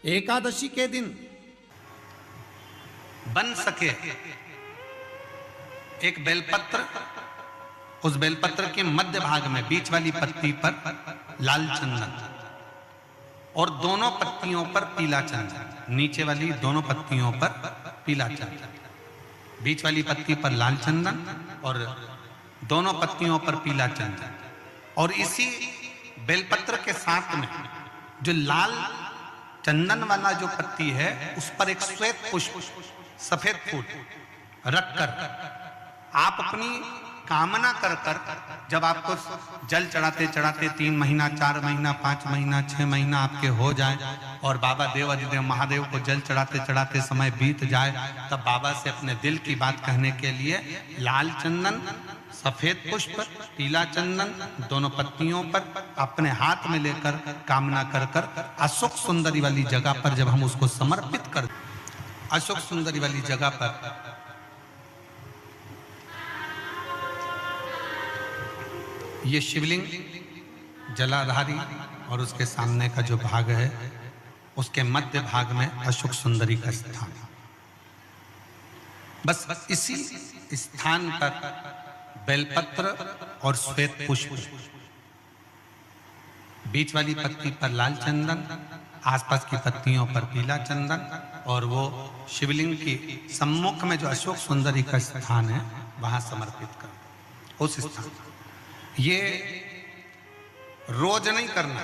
एकादशी के दिन बन सके एक बेलपत्र, उस बेलपत्र के मध्य भाग में बीच वाली पत्ती पर लाल चंदन और दोनों पत्तियों पर पीला चंदन, नीचे वाली दोनों पत्तियों पर पीला चंदन, बीच वाली पत्ती पर लाल चंदन और दोनों पत्तियों पर पीला चंदन। और इसी बेलपत्र के साथ में जो लाल चंदन वाला जो पत्ती है उस पर एक श्वेत पुष्प, सफेद फूल रखकर आप अपनी कामना कर कर, जब आपको जल चढ़ाते चढ़ाते 3 महीना 4 महीना 5 महीना 6 महीना आपके हो जाए और बाबा देव अधिदेव महादेव को जल चढ़ाते चढ़ाते समय बीत जाए, तब बाबा से अपने दिल की बात कहने के लिए लाल चंदन, सफेद पुष्प, पीला चंदन दोनों पत्तियों पर अपने हाथ में लेकर कामना कर कर अशोक सुंदरी वाली जगह पर जब हम उसको समर्पित कर, अशोक सुंदरी वाली जगह पर ये शिवलिंग जलाधारी और उसके सामने का जो भाग है उसके मध्य भाग में अशोक सुंदरी का स्थान। बस इसी स्थान पर बेलपत्र और श्वेत पुष्प, बीच वाली पत्ती पर लाल चंदन, आसपास की पत्तियों पर पीला चंदन और वो शिवलिंग की सम्मुख में जो अशोक सुंदरी का स्थान है वहां समर्पित कर। उस स्थान ये रोज नहीं करना,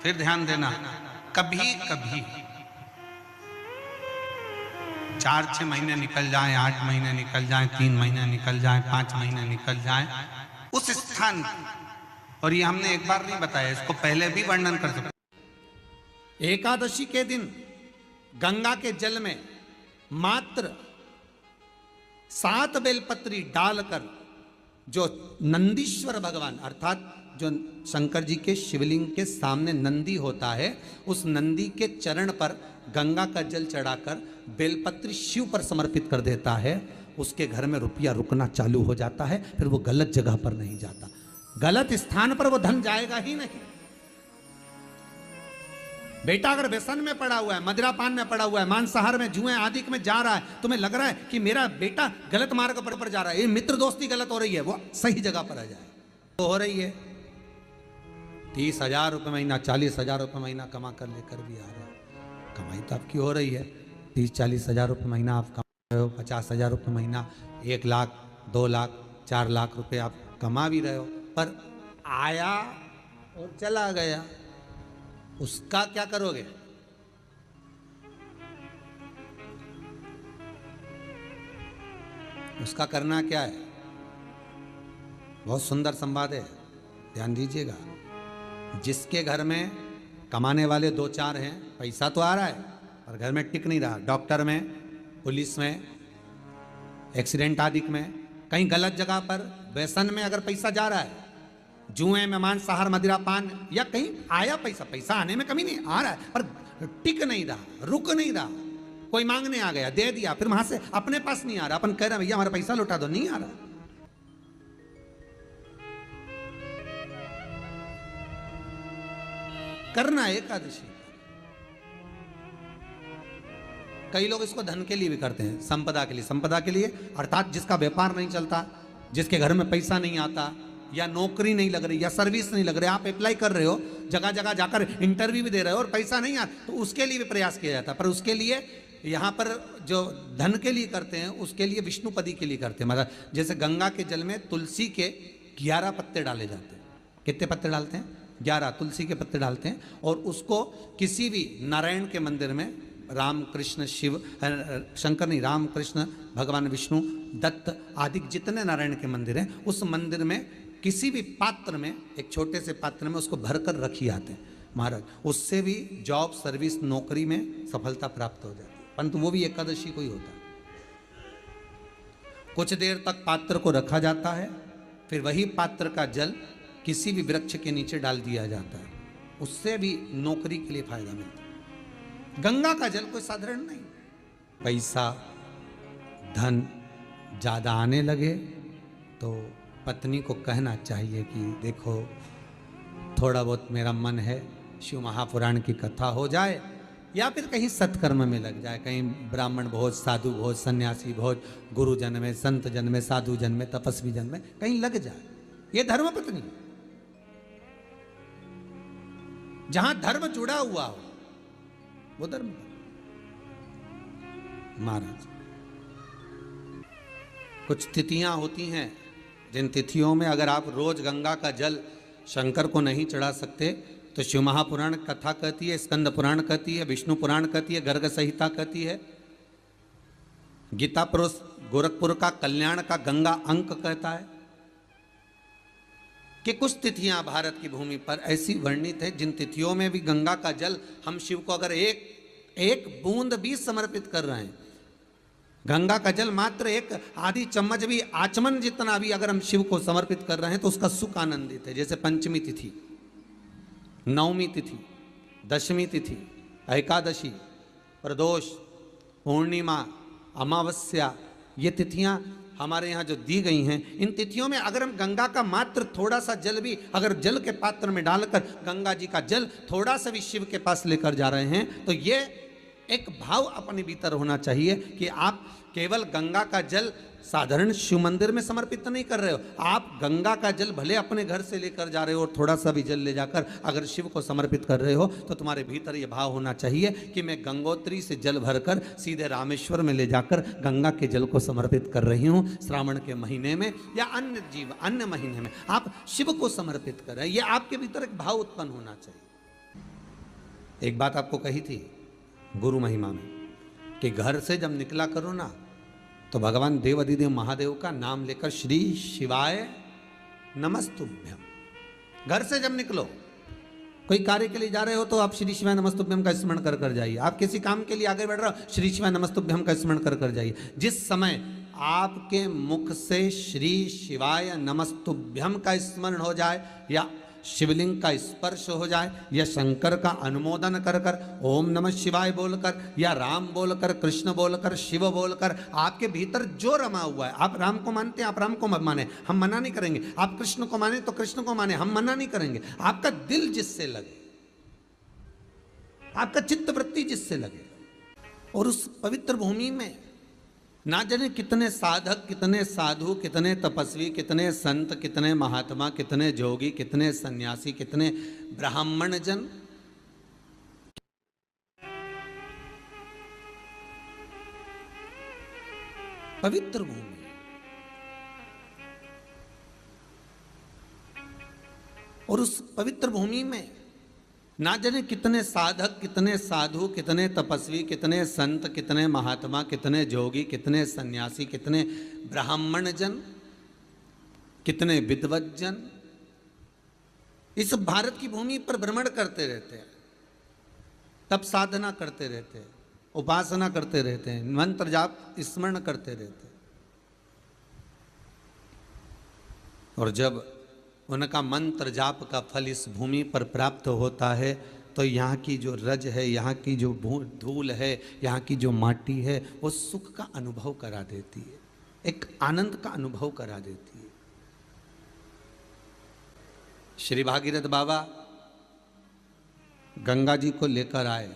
फिर ध्यान देना, कभी कभी 4-6 महीने निकल जाएं, 8 महीने निकल जाएं, 3 महीने निकल जाएं, 5 महीने निकल जाएं उस स्थान, और ये हमने एक बार नहीं बताया, इसको पहले भी वर्णन कर सकते। एकादशी के दिन गंगा के जल में मात्र 7 बेलपत्री डालकर जो नंदीश्वर भगवान अर्थात जो शंकर जी के शिवलिंग के सामने नंदी होता है, उस नंदी के चरण पर गंगा का जल चढ़ाकर बेलपत्री शिव पर समर्पित कर देता है, उसके घर में रुपया रुकना चालू हो जाता है। फिर वो गलत जगह पर नहीं जाता, गलत स्थान पर वो धन जाएगा ही नहीं। बेटा अगर व्यसन में पड़ा हुआ है, मदिरा पान में पड़ा हुआ है, मांसाहार में, जुए आदि में जा रहा है, तुम्हें लग रहा है कि मेरा बेटा गलत मार्ग पर जा रहा है, ये मित्र दोस्ती गलत हो रही है, वो सही जगह पर आ जाए तो हो रही है। 30,000 रुपये महीना, 40,000 रुपये महीना कमा कर लेकर भी आ रहा है, कमाई तो आपकी हो रही है। 30-40 हज़ार रुपये महीना आप कमा रहे हो, 50,000 रुपये महीना, 1 लाख 2 लाख 4 लाख रुपये आप कमा भी रहे हो, पर आया और चला गया, उसका क्या करोगे? उसका करना क्या है? बहुत सुंदर संवाद है, ध्यान दीजिएगा। जिसके घर में कमाने वाले 2-4 हैं, पैसा तो आ रहा है पर घर में टिक नहीं रहा, डॉक्टर में, पुलिस में, एक्सीडेंट आदि में, कहीं गलत जगह पर व्यसन में अगर पैसा जा रहा है, जुए में, मांसाहार, मदिरा पान, या कहीं आया पैसा, पैसा आने में कमी नहीं, आ रहा है पर टिक नहीं रहा, रुक नहीं रहा, कोई मांगने आ गया दे दिया, फिर वहां से अपने पास नहीं आ रहा, अपन कह रहे हैं भैया हमारा पैसा लौटा दो, नहीं आ रहा। करना एकादशी। कई लोग इसको धन के लिए भी करते हैं, संपदा के लिए, संपदा के लिए अर्थात जिसका व्यापार नहीं चलता, जिसके घर में पैसा नहीं आता, या नौकरी नहीं लग रही, या सर्विस नहीं लग रही, आप अप्लाई कर रहे हो, जगह जगह जाकर इंटरव्यू भी दे रहे हो और पैसा नहीं आता, तो उसके लिए भी प्रयास किया जाता है। पर उसके लिए यहाँ पर जो धन के लिए करते हैं, उसके लिए विष्णुपदी के लिए करते हैं। मतलब जैसे गंगा के जल में तुलसी के 11 पत्ते डाले जाते हैं। कितने पत्ते डालते हैं? 11 तुलसी के पत्ते डालते हैं, और उसको किसी भी नारायण के मंदिर में, राम कृष्ण शिव, शंकर नहीं, राम कृष्ण भगवान विष्णु, दत्त आदि जितने नारायण के मंदिर हैं, उस मंदिर में किसी भी पात्र में, एक छोटे से पात्र में उसको भरकर रखी आते हैं महाराज, उससे भी जॉब, सर्विस, नौकरी में सफलता प्राप्त हो जाती है। परंतु वो भी एकादशी को ही होता है। कुछ देर तक पात्र को रखा जाता है, फिर वही पात्र का जल किसी भी वृक्ष के नीचे डाल दिया जाता है, उससे भी नौकरी के लिए फायदा मिलता है। गंगा का जल कोई साधारण नहीं। पैसा धन ज़्यादा आने लगे तो पत्नी को कहना चाहिए कि देखो थोड़ा बहुत मेरा मन है शिव महापुराण की कथा हो जाए या फिर कहीं सत्कर्म में लग जाए, कहीं ब्राह्मण भोज, साधु भोज, सन्यासी भोज, गुरुजन में, संत जन में, साधु जन में, तपस्वी जन में कहीं लग जाए। ये धर्म पत्नी, जहां धर्म जुड़ा हुआ हो वो धर्म। महाराज कुछ तिथियां होती हैं, जिन तिथियों में अगर आप रोज गंगा का जल शंकर को नहीं चढ़ा सकते तो शिव महापुराण कथा कहती है, स्कंद पुराण कहती है, विष्णु पुराण कहती है, गर्ग संहिता कहती है, गीता पुरुष गोरखपुर का कल्याण का गंगा अंक कहता है कि कुछ तिथियां भारत की भूमि पर ऐसी वर्णित है जिन तिथियों में भी गंगा का जल हम शिव को अगर एक बूंद भी समर्पित कर रहे हैं, गंगा का जल मात्र एक आधी चम्मच भी, आचमन जितना भी अगर हम शिव को समर्पित कर रहे हैं तो उसका सुख आनंदित है। जैसे पंचमी तिथि, नवमी तिथि, दशमी तिथि, एकादशी, प्रदोष, पूर्णिमा, अमावस्या, ये तिथियां हमारे यहाँ जो दी गई हैं, इन तिथियों में अगर हम गंगा का मात्र थोड़ा सा जल भी अगर जल के पात्र में डालकर गंगा जी का जल थोड़ा सा भी शिव के पास लेकर जा रहे हैं तो ये एक भाव अपने भीतर होना चाहिए कि आप केवल गंगा का जल साधारण शिव मंदिर में समर्पित नहीं कर रहे हो, आप गंगा का जल भले अपने घर से लेकर जा रहे हो और थोड़ा सा भी जल ले जाकर अगर शिव को समर्पित कर रहे हो तो तुम्हारे भीतर ये भाव होना चाहिए कि मैं गंगोत्री से जल भरकर सीधे रामेश्वर में ले जाकर गंगा के जल को समर्पित कर रही हूँ। श्रावण के महीने में या अन्य महीने में आप शिव को समर्पित कर रहे हैं, ये आपके भीतर एक भाव उत्पन्न होना चाहिए। एक बात आपको कही थी गुरु महिमा में कि घर से जब निकला करो ना तो भगवान देवाधिदेव महादेव का नाम लेकर श्री शिवाय नमस्तुभ्यम। घर से जब निकलो, कोई कार्य के लिए जा रहे हो तो आप श्री शिवाय नमस्तुभ्यम का स्मरण कर कर जाइए। आप किसी काम के लिए आगे बढ़ रहे हो, श्री शिवाय नमस्तुभ्यम का स्मरण कर कर जाइए। जिस समय आपके मुख से श्री शिवाय नमस्तुभ्यम का स्मरण हो जाए या शिवलिंग का स्पर्श हो जाए या शंकर का अनुमोदन कर कर ओम नमः शिवाय बोलकर या राम बोलकर, कृष्ण बोलकर, शिव बोलकर, आपके भीतर जो रमा हुआ है, आप राम को मानते हैं आप राम को मत माने, हम मना नहीं करेंगे। आप कृष्ण को माने तो कृष्ण को माने, हम मना नहीं करेंगे। आपका दिल जिससे लगे, आपका चित्त वृत्ति जिससे लगे, और उस पवित्र भूमि में ना जाने कितने साधक, कितने साधु, कितने तपस्वी, कितने संत, कितने महात्मा, कितने जोगी, कितने सन्यासी, कितने ब्राह्मण जन पवित्र भूमि, और उस पवित्र भूमि में ना जाने कितने साधक, कितने साधु, कितने तपस्वी, कितने संत, कितने महात्मा, कितने जोगी, कितने सन्यासी, कितने ब्राह्मण जन, कितने विद्वत जन इस भारत की भूमि पर भ्रमण करते रहते हैं, तप साधना करते रहते हैं, उपासना करते रहते हैं, मंत्र जाप स्मरण करते रहते हैं। और जब उनका मंत्र जाप का फल इस भूमि पर प्राप्त होता है तो यहाँ की जो रज है, यहाँ की जो धूल है, यहाँ की जो माटी है, वो सुख का अनुभव करा देती है, एक आनंद का अनुभव करा देती है। श्री भागीरथ बाबा गंगा जी को लेकर आए।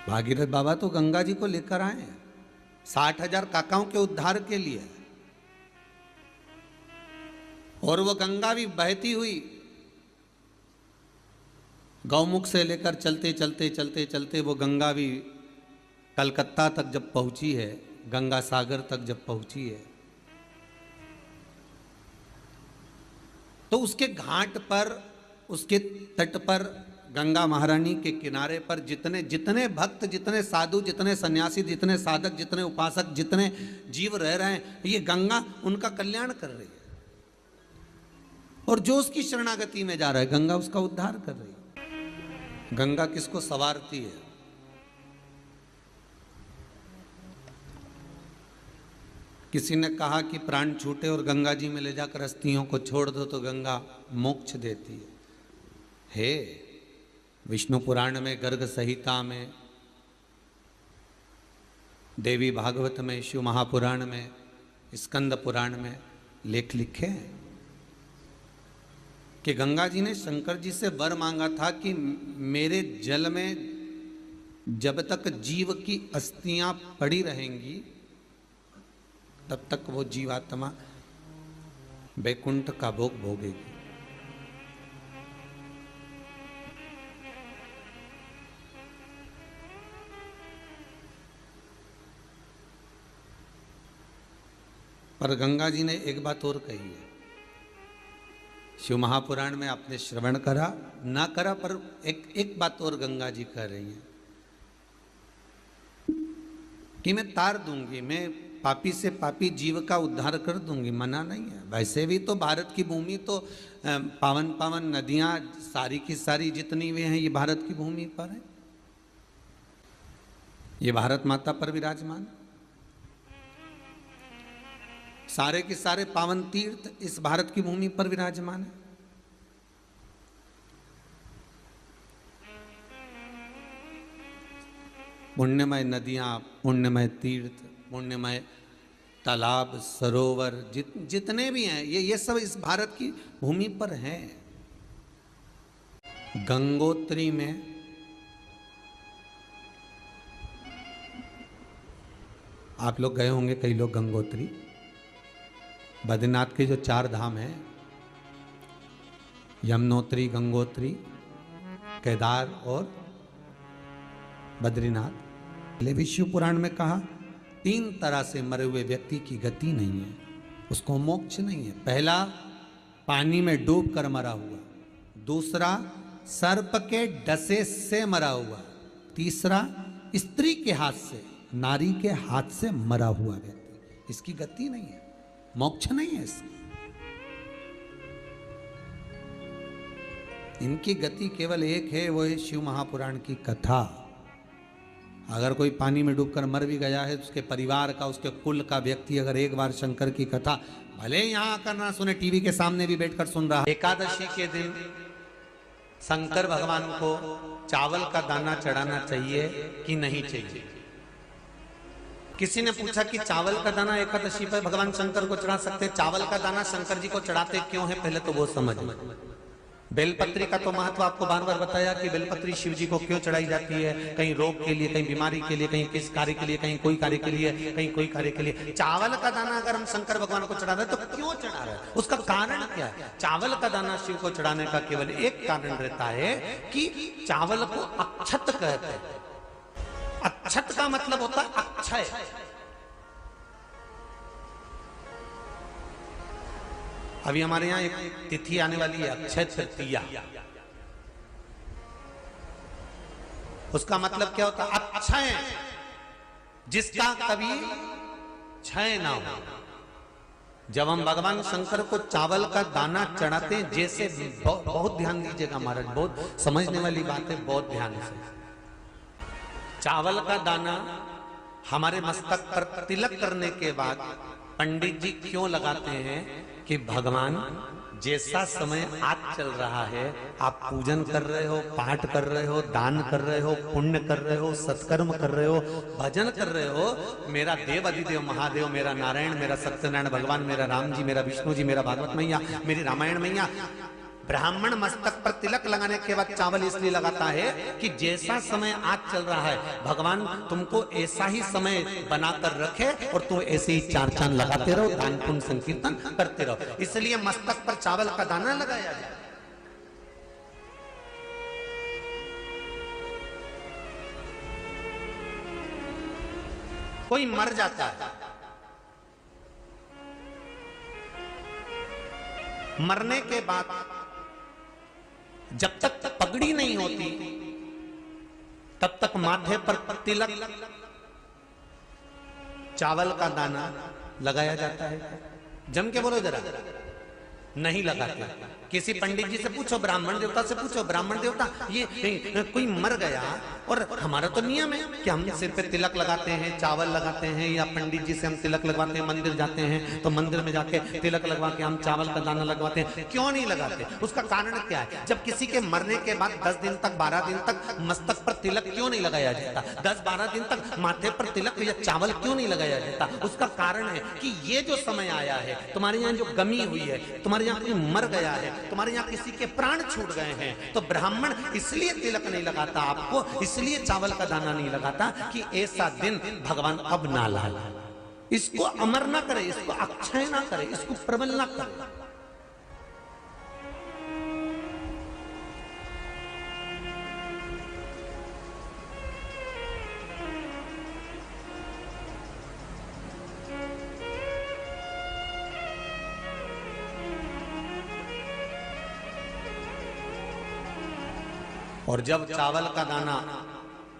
भागीरथ बाबा तो गंगा जी को लेकर आए 60,000 काकाओं के उद्धार के लिए, और वो गंगा भी बहती हुई गौमुख से लेकर चलते चलते चलते चलते वो गंगा भी कलकत्ता तक जब पहुंची है, गंगा सागर तक जब पहुंची है, तो उसके घाट पर, उसके तट पर, गंगा महारानी के किनारे पर जितने भक्त, जितने साधु, जितने सन्यासी, जितने साधक, जितने उपासक, जितने जीव रह रहे हैं, ये गंगा उनका कल्याण कर रही है। और जो उसकी शरणागति में जा रहा है, गंगा उसका उद्धार कर रही है। गंगा किसको संवारती है? किसी ने कहा कि प्राण छूटे और गंगा जी में ले जाकर अस्थियों को छोड़ दो तो गंगा मोक्ष देती है। हे विष्णु पुराण में, गर्ग संहिता में, देवी भागवत में, शिव महापुराण में, स्कंद पुराण में लेख लिखे हैं कि गंगा जी ने शंकर जी से वर मांगा था कि मेरे जल में जब तक जीव की अस्थियां पड़ी रहेंगी तब तक वो जीवात्मा वैकुंठ का भोग भोगेगी। पर गंगा जी ने एक बात और कही है, शिव महापुराण में आपने श्रवण करा ना करा, पर एक बात और गंगा जी कह रही हैं कि मैं तार दूंगी, मैं पापी से पापी जीव का उद्धार कर दूंगी, मना नहीं है। वैसे भी तो भारत की भूमि तो पावन पावन नदियां सारी की सारी जितनी भी हैं ये भारत की भूमि पर है, ये भारत माता पर विराजमान, सारे के सारे पावन तीर्थ इस भारत की भूमि पर विराजमान है। पुण्यमय नदियां, पुण्यमय तीर्थ, पुण्यमय तालाब, सरोवर जितने भी हैं ये सब इस भारत की भूमि पर हैं। गंगोत्री में आप लोग गए होंगे कई लोग गंगोत्री, बद्रीनाथ के जो 4 धाम हैं, यमुनोत्री, गंगोत्री, केदार और बद्रीनाथ। विष्णु पुराण में कहा 3 तरह से मरे हुए व्यक्ति की गति नहीं है, उसको मोक्ष नहीं है। पहला पानी में डूब कर मरा हुआ, दूसरा सर्प के डसे से मरा हुआ, तीसरा स्त्री के हाथ से, नारी के हाथ से मरा हुआ व्यक्ति, इसकी गति नहीं है, मोक्ष नहीं है इसकी। इनकी गति केवल एक है, वो है शिव महापुराण की कथा। अगर कोई पानी में डूबकर मर भी गया है, उसके परिवार का, उसके कुल का व्यक्ति अगर एक बार शंकर की कथा भले यहाँ आकर ना सुने, टीवी के सामने भी बैठकर सुन रहा, एकादशी के दिन शंकर भगवान को चावल का दाना चढ़ाना चाहिए कि नहीं चाहिए। किसी ने पूछा कि चावल का दाना एकादशी पर भगवान शंकर को चढ़ा सकते, चावल का दाना शंकर जी को चढ़ाते क्यों है, पहले तो वो समझ। बेलपत्री का तो महत्व आपको बार बार बताया कि बेलपत्री शिव जी को क्यों चढ़ाई जाती है, कहीं रोग के लिए, कहीं बीमारी के लिए, कहीं किस कार्य के लिए, कहीं कोई कार्य के लिए, कहीं कोई कार्य के लिए। चावल का दाना अगर हम शंकर भगवान को चढ़ा रहे तो क्यों चढ़ा रहे हैं, उसका कारण क्या है? चावल का दाना शिव को चढ़ाने का केवल एक कारण रहता है कि चावल को अक्षत कहते हैं। अक्षत का मतलब होता है अक्षय। अभी हमारे यहाँ एक तिथि आने वाली है, अक्षय तृतीया। उसका मतलब क्या होता है? अक्षय, जिसका कभी क्षय ना हो। जब हम भगवान शंकर को चावल का दाना चढ़ाते हैं, जैसे बहुत ध्यान दीजिएगा महाराज, बहुत समझने वाली बात है, बहुत ध्यान से। चावल का दाना हमारे मस्तक पर तिलक करने के बाद पंडित जी क्यों लगाते हैं कि भगवान जैसा समय आज चल रहा है, आप पूजन कर रहे हो, पाठ कर रहे हो, दान कर रहे हो, पुण्य कर रहे हो, सत्कर्म कर रहे हो, भजन कर रहे हो, मेरा देव अधिदेव महादेव, मेरा नारायण, मेरा सत्यनारायण भगवान, मेरा राम जी, मेरा विष्णु जी, मेरा भागवत मैया, मेरी रामायण मैया, ब्राह्मण मस्तक पर तिलक लगाने के बाद चावल इसलिए लगाता है कि जैसा समय आज चल रहा है, भगवान तुमको ऐसा ही समय बनाकर रखे और तुम ऐसे ही 4 चांद लगाते रहो, दान पुण्य संकीर्तन करते रहो। इसलिए मस्तक पर चावल का दाना लगाया जाए। कोई मर जाता है, मरने के बाद जब तक पगड़ी नहीं होती तब तक माथे पर तिलक, चावल का दाना लगाया जाता है। जम के बोलो जरा, नहीं लगाते। किसी पंडित जी से पूछो, ब्राह्मण देवता से पूछो, ब्राह्मण देवता ये कोई मर गया, और हमारा तो नियम है कि हम सिर पे तिलक लगाते हैं, चावल लगाते हैं, या पंडित जी से हम तिलक लगवाते हैं, मंदिर जाते हैं तो मंदिर में जाके तिलक लगवा के हम चावल का दाना लगवाते हैं। क्यों नहीं लगाते? उसका कारण क्या है? जब किसी के मरने के बाद 10 दिन तक, 12 दिन तक मस्तक पर तिलक क्यों नहीं लगाया जाता? 10-12 दिन तक माथे पर तिलक या चावल क्यों नहीं लगाया जाता? उसका कारण है कि ये जो समय आया है, तुम्हारे यहाँ जो गमी हुई है, तुम्हारे तुम्हारे यहाँ कोई मर गया है, तुम्हारे यहाँ किसी के प्राण छूट गए हैं, तो ब्राह्मण इसलिए तिलक नहीं लगाता आपको, इसलिए चावल का दाना नहीं लगाता कि ऐसा दिन भगवान अब ना लाए, इसको अमर ना करे, इसको अक्षय ना करे, इसको प्रबल ना करे। और जब चावल का दाना,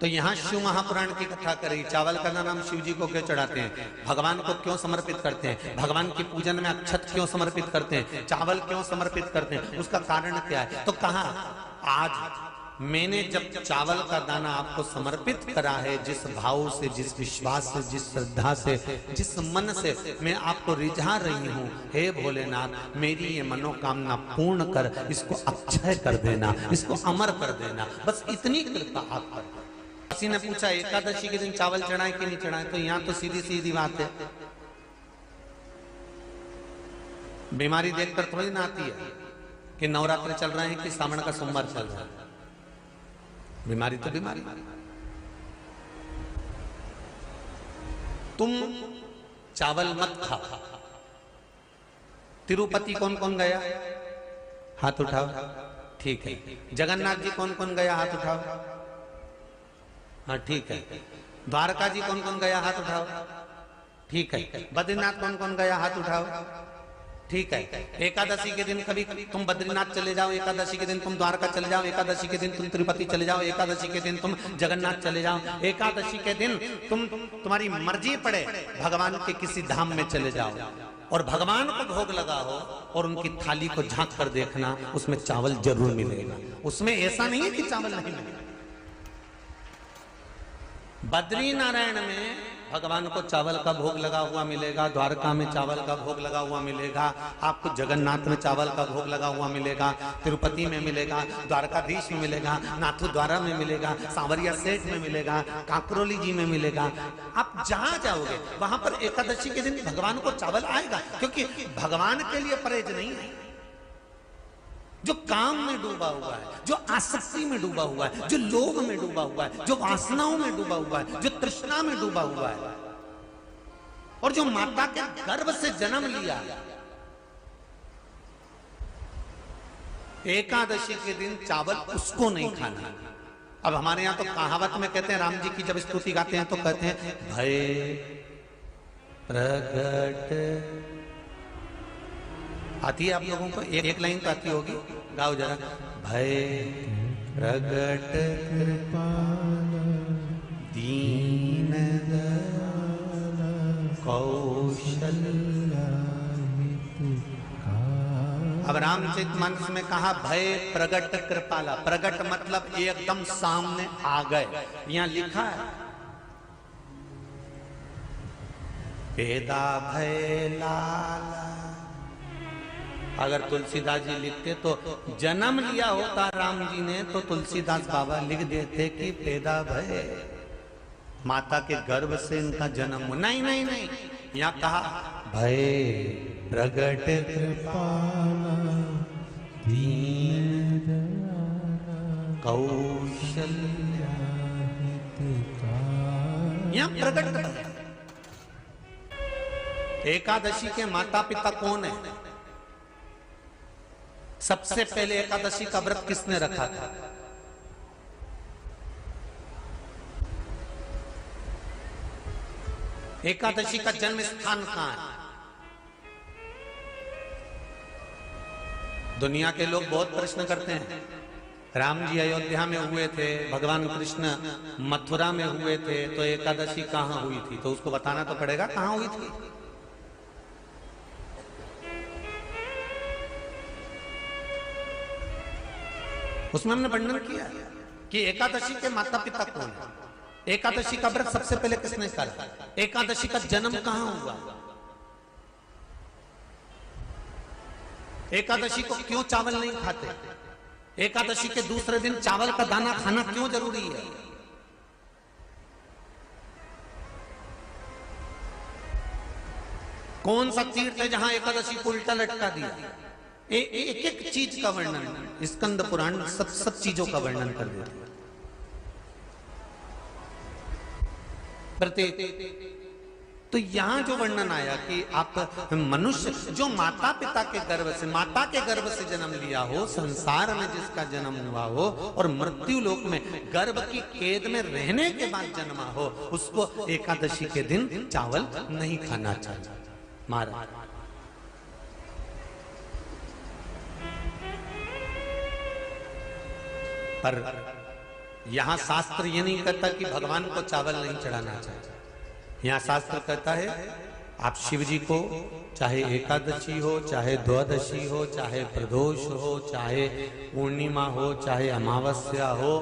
तो यहां शिव महापुराण की कथा करी, चावल का दाना हम शिव जी को क्यों चढ़ाते हैं, भगवान को क्यों समर्पित करते हैं, भगवान की पूजन में अक्षत क्यों समर्पित करते हैं, चावल क्यों समर्पित करते हैं, उसका कारण क्या है। तो कहा आज मैंने जब चावल का दाना आपको समर्पित करा है, जिस भाव से, जिस विश्वास से, जिस श्रद्धा से, जिस मन से मैं आपको रिझा रही हूं, हे भोलेनाथ मेरी ये मनोकामना पूर्ण कर, इसको अक्षय कर देना, इसको अमर कर देना, बस इतनी कृपा आप कर। किसी ने पूछा एकादशी के दिन चावल चढ़ाए कि नहीं चढ़ाए, तो यहां तो सीधी सीधी बात है, बीमारी देखकर थोड़ी ना आती है कि नवरात्र चल रहे हैं कि सावन का सोमवार चल रहा है, बीमारी तो बीमारी। तुम चावल मत खाओ। तिरुपति कौन कौन गया, हाथ उठाओ, ठीक है। जगन्नाथ जी कौन कौन गया, हाथ उठाओ, हाँ ठीक है। द्वारका जी कौन कौन गया, हाथ उठाओ, ठीक है। बद्रीनाथ कौन कौन गया, हाथ उठाओ, ठीक है। एकादशी के दिन कभी तुम बद्रीनाथ चले जाओ, एकादशी के दिन तुम द्वारका चले जाओ, एकादशी के दिन तुम तिरुपति चले जाओ, एकादशी के दिन तुम जगन्नाथ चले जाओ, एकादशी के दिन तुम्हारी मर्जी पड़े भगवान के किसी धाम में चले जाओ और भगवान को भोग लगाओ और उनकी थाली को झांक कर देखना, उसमें चावल जरूर मिलेगा, उसमें ऐसा नहीं है कि चावल नहीं मिलेगा। बद्री नारायण में भगवान को चावल का भोग लगा हुआ मिलेगा, द्वारका में चावल का भोग लगा हुआ मिलेगा, आपको जगन्नाथ में चावल का भोग लगा हुआ मिलेगा, तिरुपति में मिलेगा, द्वारकाधीश में मिलेगा, नाथू द्वारा में मिलेगा, सांवरिया सेठ में मिलेगा, काकरोली जी में मिलेगा। आप जहां जाओगे वहां पर एकादशी के दिन भगवान को चावल आएगा, क्योंकि भगवान के लिए परहेज नहीं है। जो काम में डूबा हुआ है, जो आसक्ति में डूबा हुआ है, जो लोभ में डूबा हुआ है, जो वासनाओं में डूबा हुआ है, जो तृष्णा में डूबा हुआ है, और जो माता के गर्भ से जन्म लिया, एकादशी के दिन चावल उसको नहीं खाना। अब हमारे यहां तो कहावत में कहते हैं, राम जी की जब स्तुति गाते हैं तो कहते हैं भय प्रगट, आती है आप लोगों को, एक लाइन तो आती होगी, गाओ जरा। भय प्रगट दीन कौशल्या। अब रामचरितमानस में कहा भय प्रगट कृपाला, प्रगट मतलब एकदम सामने आ गए। यहां लिखा है पेदा भय लाला। अगर तुलसीदास जी लिखते तो जन्म लिया होता राम जी ने, तो तुलसीदास बाबा लिख देते कि पैदा भय, माता के गर्भ से इनका जन्म। नहीं नहीं नहीं, यहाँ कहा भय प्रगट कृपाला दीन कौशल्या। यहाँ प्रगट। एकादशी के माता पिता कौन है? सबसे पहले एकादशी का व्रत किसने रखा था? एकादशी का जन्म स्थान कहां है? दुनिया के लोग बहुत प्रश्न करते हैं, राम जी अयोध्या में हुए थे, भगवान कृष्ण मथुरा में हुए थे, तो एकादशी कहां हुई थी? तो उसको बताना तो पड़ेगा कहां हुई थी। उसमें हमने वर्णन किया कि एकादशी के माता पिता कौन है, एकादशी का व्रत सबसे पहले किसने करा, एकादशी का जन्म कहां हुआ, एकादशी को क्यों चावल नहीं खाते, एकादशी के दूसरे दिन चावल का दाना खाना क्यों जरूरी है। कौन सा तीर्थ है जहां एकादशी को उल्टा लटका दिया? एक एक चीज का वर्णन स्कंद पुराण सब चीजों का वर्णन कर देते हैं। प्रत्येक तो यहां जो वर्णन आया कि आप मनुष्य जो माता पिता के गर्भ से माता के गर्भ से जन्म लिया हो, संसार में जिसका जन्म हुआ हो और मृत्यु लोक में गर्भ की कैद में रहने के बाद जन्मा हो, उसको एकादशी के दिन चावल नहीं खाना चाहिए। महाराज पर यहां शास्त्र ये नहीं कहता कि भगवान को चावल नहीं चढ़ाना चाहिए। यहाँ शास्त्र कहता है आप शिव जी को चाहे एकादशी हो, चाहे द्वादशी हो, चाहे प्रदोष हो, चाहे पूर्णिमा हो, चाहे अमावस्या हो,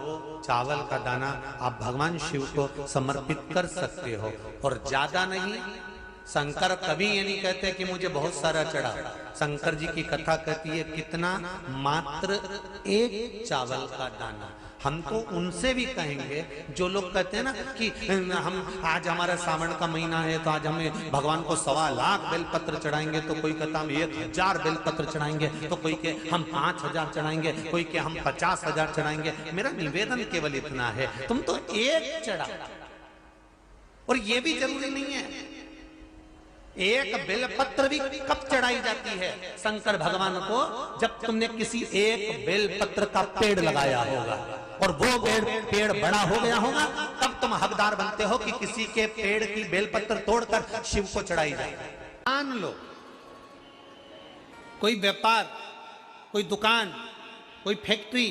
चावल का दाना आप भगवान शिव को समर्पित कर सकते हो और ज्यादा नहीं। शंकर कभी ये नहीं कहते कि मुझे बहुत सारा चढ़ा। शंकर जी की कथा कहती है कितना, मात्र एक चावल का दाना। हम तो उनसे भी कहेंगे जो लोग कहते हैं ना कि हम आज हमारा सावन का महीना है तो आज हमें भगवान को 1.25 लाख बेलपत्र चढ़ाएंगे, तो कोई कहता हम 1000 बेलपत्र चढ़ाएंगे, तो कोई के हम 5000 चढ़ाएंगे, कोई के हम 50,000 चढ़ाएंगे। मेरा निवेदन केवल इतना है, तुम तो एक चढ़ा। और ये भी जरूरी नहीं है एक बेलपत्र भी कब चढ़ाई जाती है शंकर भगवान को, जब तुमने किसी एक बेलपत्र का पेड़ लगाया होगा और वो पेड़ बड़ा हो गया होगा, तब तुम हकदार बनते हो कि किसी के पेड़ की बेलपत्र तोड़कर शिव को चढ़ाई जाए। मान लो कोई व्यापार, कोई दुकान, कोई फैक्ट्री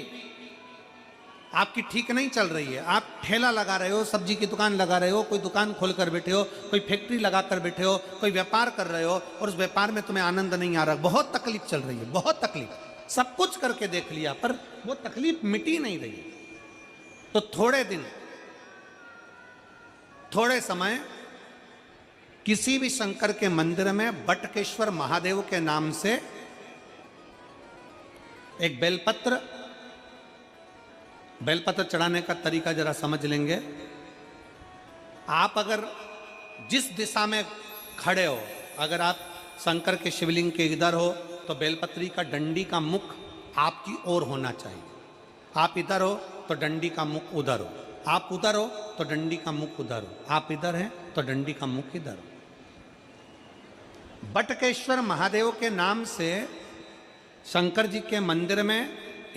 आपकी ठीक नहीं चल रही है, आप ठेला लगा रहे हो, सब्जी की दुकान लगा रहे हो, कोई दुकान खोलकर बैठे हो, कोई फैक्ट्री लगाकर बैठे हो, कोई व्यापार कर रहे हो और उस व्यापार में तुम्हें आनंद नहीं आ रहा, बहुत तकलीफ चल रही है, बहुत तकलीफ, सब कुछ करके देख लिया पर वो तकलीफ मिटी नहीं रही। तो थोड़े दिन, थोड़े समय किसी भी शंकर के मंदिर में बटकेश्वर महादेव के नाम से एक बेलपत्र चढ़ाने का तरीका जरा समझ लेंगे। आप अगर जिस दिशा में खड़े हो, अगर आप शंकर के शिवलिंग के इधर हो तो बेलपत्री का डंडी का मुख आपकी ओर होना चाहिए। आप इधर हो तो डंडी का मुख उधर हो, आप उधर हो तो डंडी का मुख उधर हो, आप इधर हैं तो डंडी का मुख इधर हो। बटकेश्वर महादेव के नाम से शंकर जी के मंदिर में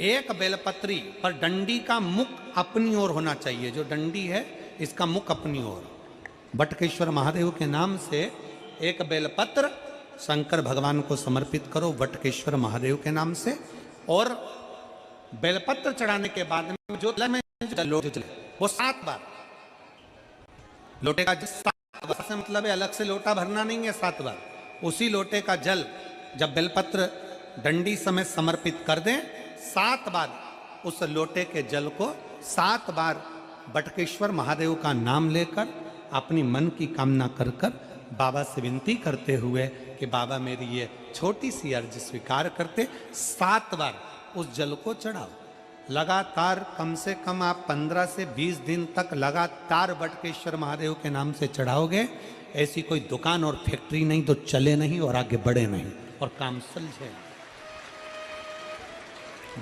एक बेलपत्री पर डंडी का मुख अपनी ओर होना चाहिए। जो डंडी है इसका मुख अपनी ओर। बटकेश्वर महादेव के नाम से एक बेलपत्र शंकर भगवान को समर्पित करो बटकेश्वर महादेव के नाम से। और बेलपत्र चढ़ाने के बाद में जो लोटे वो 7 बार लोटे का 7 बार से मतलब है अलग से लोटा भरना नहीं है, 7 बार उसी लोटे का जल जब बेलपत्र डंडी समेत समर्पित कर दें, 7 बार उस लोटे के जल को 7 बार बटकेश्वर महादेव का नाम लेकर अपनी मन की कामना कर कर बाबा से विनती करते हुए कि बाबा मेरी ये छोटी सी अर्ज स्वीकार करते, 7 बार उस जल को चढ़ाओ। लगातार कम से कम आप 15 से 20 दिन तक लगातार बटकेश्वर महादेव के नाम से चढ़ाओगे। ऐसी कोई दुकान और फैक्ट्री नहीं तो चले नहीं और आगे बढ़े नहीं और काम सुलझे।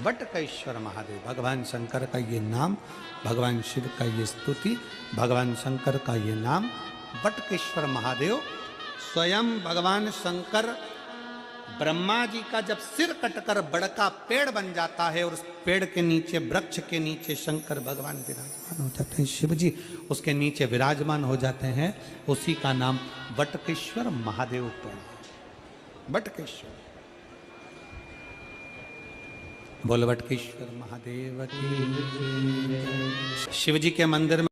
बटकेश्वर महादेव, भगवान शंकर का ये नाम, भगवान शिव का ये स्तुति, भगवान शंकर का ये नाम बटकेश्वर महादेव। स्वयं भगवान शंकर ब्रह्मा जी का जब सिर कटकर बड़का पेड़ बन जाता है और उस पेड़ के नीचे, वृक्ष के नीचे शंकर भगवान विराजमान हो जाते हैं, शिव जी उसके नीचे विराजमान हो जाते हैं, उसी का नाम बटकेश्वर महादेव पेड़। बटकेश्वर, बोल बटकेश्वर महादेव की। शिव जी के मंदिर में